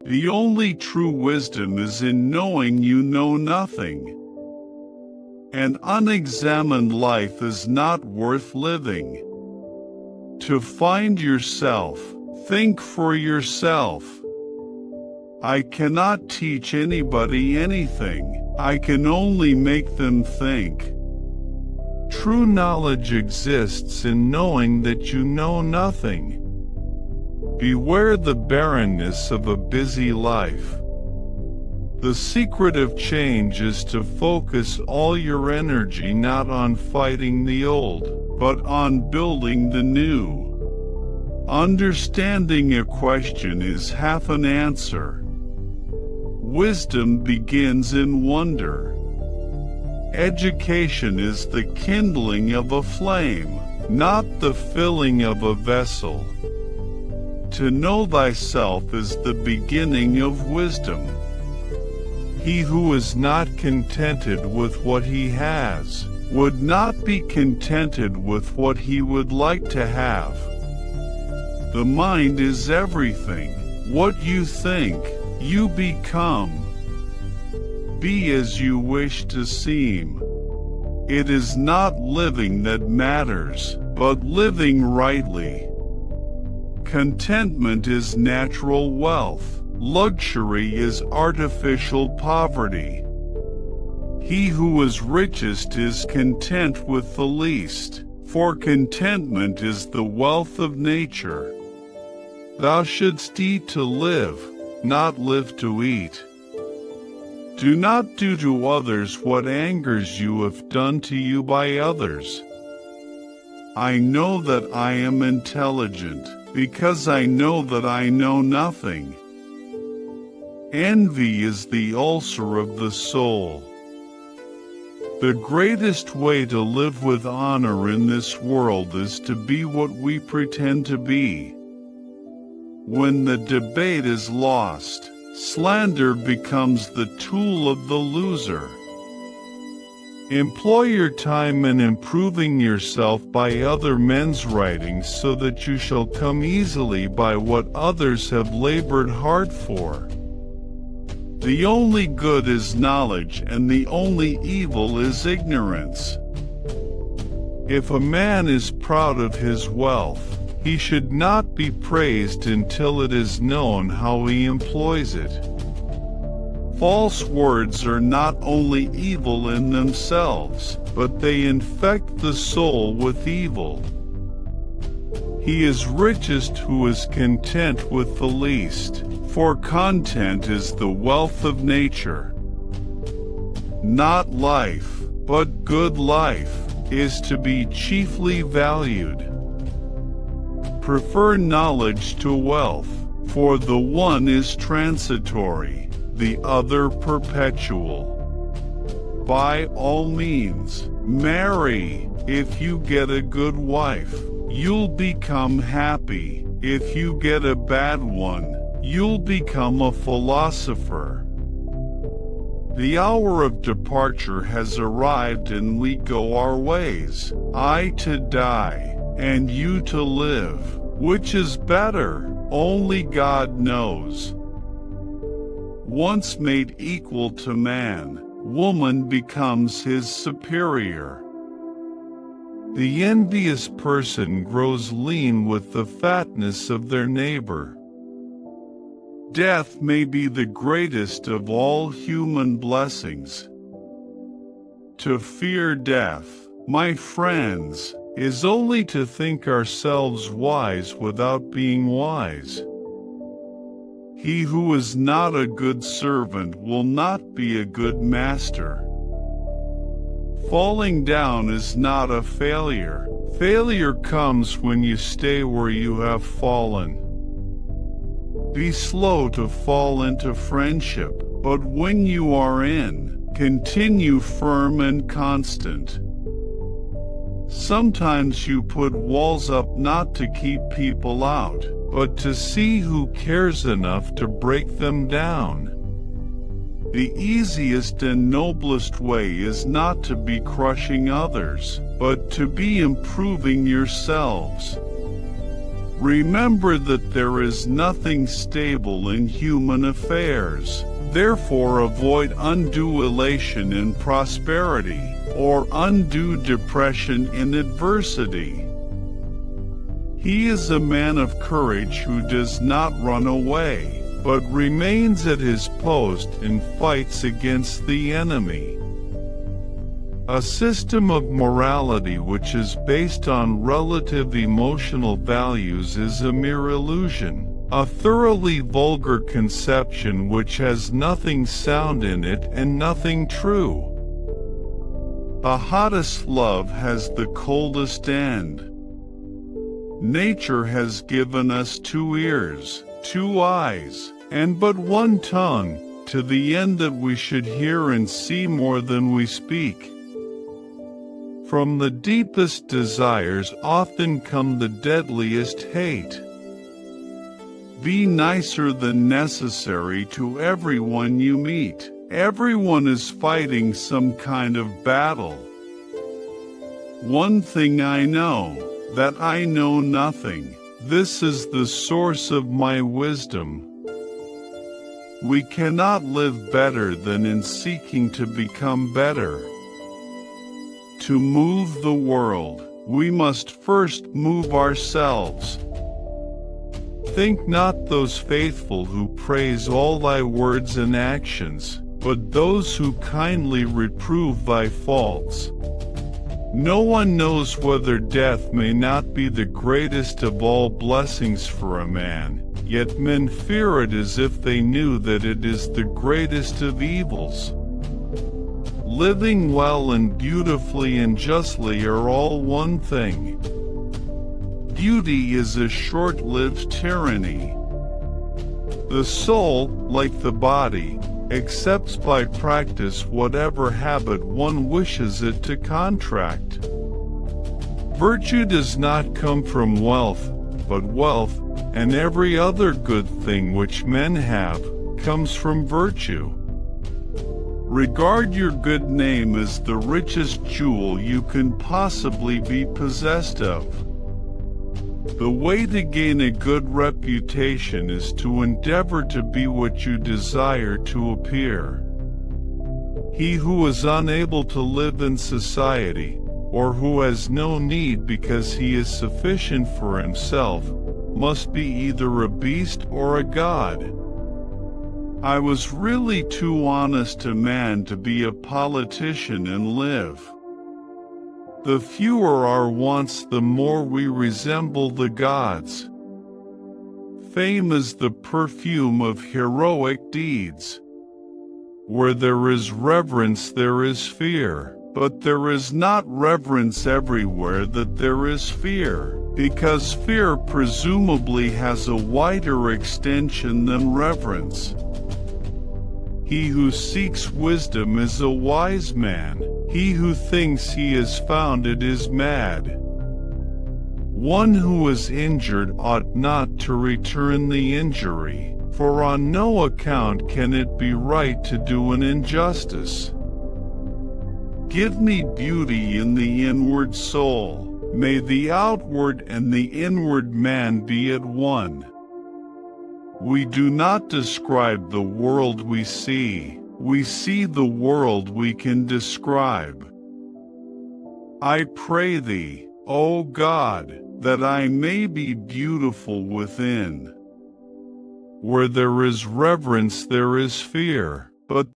The only true wisdom is in knowing you know nothing. An unexamined life is not worth living. To find yourself, think for yourself. I cannot teach anybody anything. I can only make them think. True knowledge exists in knowing that you know nothing. Beware the barrenness of a busy life. The secret of change is to focus all your energy not on fighting the old, but on building the new. Understanding a question is half an answer. Wisdom begins in wonder. Education is the kindling of a flame, not the filling of a vessel. To know thyself is the beginning of wisdom. He who is not contented with what he has, would not be contented with what he would like to have. The mind is everything. What you think, you become. Be as you wish to seem. It is not living that matters, but living rightly. Contentment is natural wealth. Luxury is artificial poverty. He who is richest is content with the least, for contentment is the wealth of nature. Thou shouldst eat to live, not live to eat. Do not do to others what angers you if done to you by others. I know that I am intelligent, because I know that I know nothing. Envy is the ulcer of the soul. The greatest way to live with honor in this world is to be what we pretend to be. When the debate is lost, slander becomes the tool of the loser. Employ your time in improving yourself by other men's writings so that you shall come easily by what others have labored hard for. The only good is knowledge, and the only evil is ignorance. If a man is proud of his wealth, he should not be praised until it is known how he employs it. False words are not only evil in themselves, but they infect the soul with evil. He is richest who is content with the least, for content is the wealth of nature. Not life, but good life, is to be chiefly valued. Prefer knowledge to wealth, for the one is transitory, the other perpetual. By all means, marry. If you get a good wife, you'll become happy. If you get a bad one, you'll become a philosopher. The hour of departure has arrived and we go our ways, I to die, and you to live. Which is better? Only God knows. Once made equal to man, woman becomes his superior. The envious person grows lean with the fatness of their neighbor. Death may be the greatest of all human blessings. To fear death, my friends, is only to think ourselves wise without being wise. He who is not a good servant will not be a good master. Falling down is not a failure. Failure comes when you stay where you have fallen. Be slow to fall into friendship, but when you are in, continue firm and constant. Sometimes you put walls up not to keep people out, but to see who cares enough to break them down. The easiest and noblest way is not to be crushing others, but to be improving yourselves. Remember that there is nothing stable in human affairs. Therefore avoid undue elation in prosperity, or undue depression in adversity. He is a man of courage who does not run away, but remains at his post and fights against the enemy. A system of morality which is based on relative emotional values is a mere illusion, a thoroughly vulgar conception which has nothing sound in it and nothing true. The hottest love has the coldest end. Nature has given us 2 ears, 2 eyes, and but 1 tongue, to the end that we should hear and see more than we speak. From the deepest desires often come the deadliest hate. Be nicer than necessary to everyone you meet. Everyone is fighting some kind of battle. One thing I know, that I know nothing. This is the source of my wisdom. We cannot live better than in seeking to become better. To move the world, we must first move ourselves. Think not those faithful who praise all thy words and actions, but those who kindly reprove thy faults. No one knows whether death may not be the greatest of all blessings for a man, yet men fear it as if they knew that it is the greatest of evils. Living well and beautifully and justly are all one thing. Beauty is a short-lived tyranny. The soul, like the body, accepts by practice whatever habit one wishes it to contract. Virtue does not come from wealth, but wealth, and every other good thing which men have, comes from virtue. Regard your good name as the richest jewel you can possibly be possessed of. The way to gain a good reputation is to endeavor to be what you desire to appear. He who is unable to live in society, or who has no need because he is sufficient for himself, must be either a beast or a god. I was really too honest a man to be a politician and live. The fewer our wants, the more we resemble the gods. Fame is the perfume of heroic deeds. Where there is reverence there is fear, but there is not reverence everywhere that there is fear, because fear presumably has a wider extension than reverence. He who seeks wisdom is a wise man. He who thinks he has found it is mad. One who is injured ought not to return the injury, for on no account can it be right to do an injustice. Give me beauty in the inward soul. May the outward and the inward man be at one. We do not describe the world we see the world we can describe. I pray thee, O God, that I may be beautiful within. Where there is reverence there is fear, but